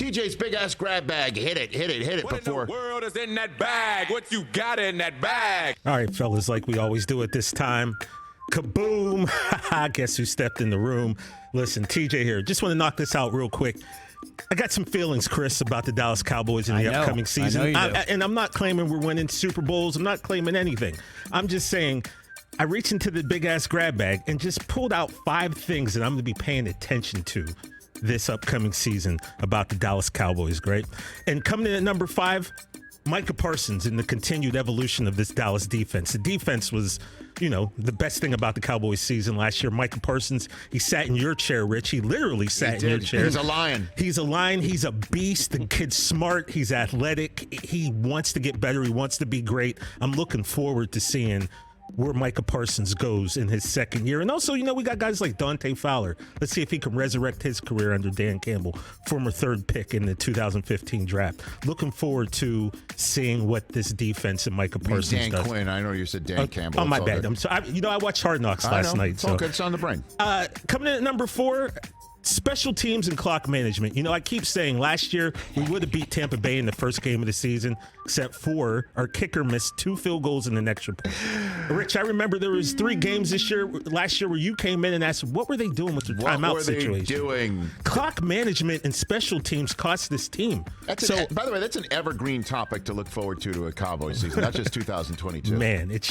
TJ's big ass grab bag. Hit it. What Before. in the world is in that bag? What you got in that bag? All right, fellas, like we always do at this time. Kaboom. Guess who stepped in the room? Listen, TJ here. Just want to knock this out real quick. I got some feelings, Chris, about the Dallas Cowboys in the upcoming season. I know you do. And I'm not claiming we're winning Super Bowls. I'm not claiming anything. I'm just saying I reached into the big-ass grab bag and just pulled out 5 things that I'm going to be paying attention to this upcoming season about the Dallas Cowboys, great? And coming in at number 5, Micah Parsons and the continued evolution of this Dallas defense. The defense was, the best thing about the Cowboys season last year. Micah Parsons, he sat in your chair, Rich. He literally sat in your chair. He's a lion. He's a lion. He's a beast. The kid's smart. He's athletic. He wants to get better. He wants to be great. I'm looking forward to seeing where Micah Parsons goes in his second year. And also, we got guys like Dante Fowler. Let's see if he can resurrect his career under Dan Campbell, former 3rd pick in the 2015 draft. Looking forward to seeing what this defense and Micah Parsons Dan does. Quinn. I know you said Dan Campbell. Oh, my It's all bad. good. I'm sorry. I watched Hard Knocks last night. It's all good. It's on the brain. Coming in at number 4, special teams and clock management. I keep saying last year we would have beat Tampa Bay in the first game of the season, except for our kicker missed 2 field goals and an extra point. Rich, I remember there was 3 games last year where you came in and asked, what were they doing with their timeout situation? What were they doing? Clock management and special teams cost this team. By the way, that's an evergreen topic to look forward to a Cowboys season, not just 2022. Man, it's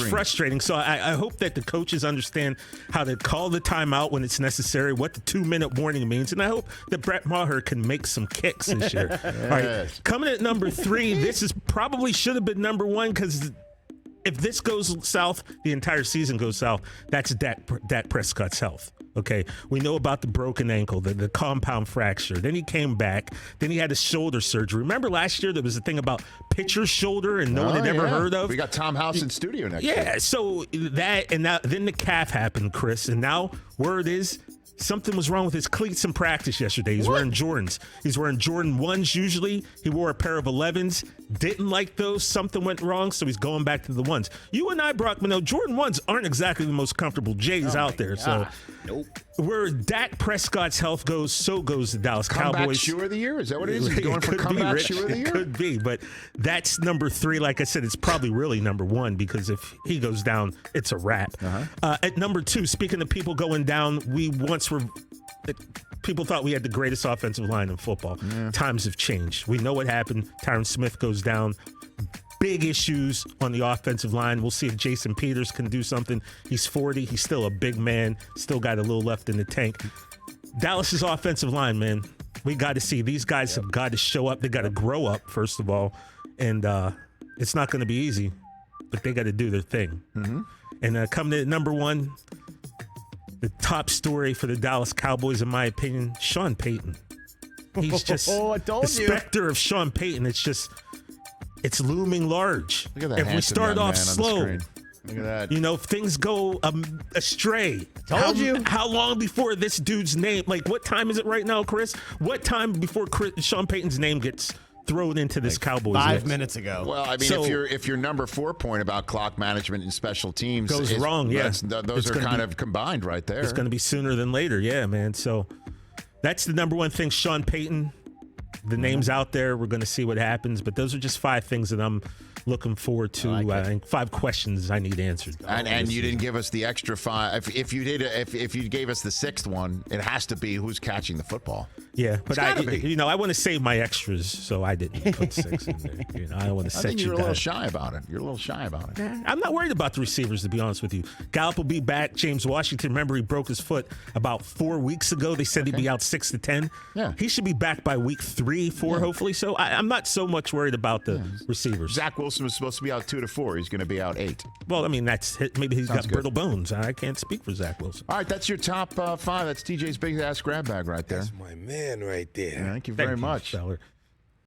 frustrating. So I hope that the coaches understand how to call the timeout when it's necessary, what the 2-minute warning means, and I hope that Brett Maher can make some kicks this year. Yes. All right, coming at number 3, this is probably should have been number 1 because if this goes south, the entire season goes south. That's Dak Prescott's health. Okay, we know about the broken ankle, the compound fracture. Then he came back. Then he had a shoulder surgery. Remember last year there was a thing about pitcher's shoulder and no one had ever heard of? We got Tom House in studio next year. year. So then the calf happened, Chris, and now word is something was wrong with his cleats in practice yesterday. He's wearing Jordans. He's wearing Jordan 1s usually. He wore a pair of 11s. Didn't like those. Something went wrong, so he's going back to the 1s. You and I, Brockman, know Jordan 1s aren't exactly the most comfortable J's out there. God. So where Dak Prescott's health goes, so goes the Dallas Cowboys. Comeback shoe of the year? Is that what it is? He's going for comeback shoe of the year? It could be, but that's number 3. Like I said, it's probably really number 1 because if he goes down, it's a wrap. At number 2, speaking of people going down, people thought we had the greatest offensive line in football. Yeah. Times have changed. We know what happened. Tyron Smith goes down. Big issues on the offensive line. We'll see if Jason Peters can do something. He's 40. He's still a big man. Still got a little left in the tank. Dallas's offensive line, man. We got to see. These guys have got to show up. They got to grow up, first of all. And it's not going to be easy, but they got to do their thing. Mm-hmm. And coming in at number 1, the top story for the Dallas Cowboys, in my opinion, Sean Payton. He's just the specter of Sean Payton. It's looming large. Look at that. If we start off slow, look at that. if things go astray. Told you. How long before this dude's name? Like, what time is it right now, Chris? What time before Sean Payton's name gets thrown into this Cowboys 5 list? minutes ago? Well, I mean, if your number 4 point about clock management and special teams goes wrong, those are kind of combined right there. It's going to be sooner than later, yeah, man. So that's the number 1 thing. Sean Payton. The name's out there. We're going to see what happens, but those are just 5 things that I'm looking forward to. I think 5 questions I need answered. And you didn't give us the extra 5. If you gave us the 6th one, it has to be who's catching the football. Yeah, but I want to save my extras, so I didn't put 6 in there. I want to set you down. I think you're a little shy about it. I'm not worried about the receivers, to be honest with you. Gallup will be back. James Washington, remember he broke his foot about 4 weeks ago. They said he'd be out 6 to 10. Yeah, he should be back by week 3, 4, hopefully. So I'm not so much worried about the receivers. Zach Wilson was supposed to be out 2 to 4. He's going to be out 8. Well, I mean, maybe he's got brittle bones. I can't speak for Zach Wilson. All right, that's your top 5. That's TJ's big ass grab bag right there. That's my man right there. Thank you very much. Feller.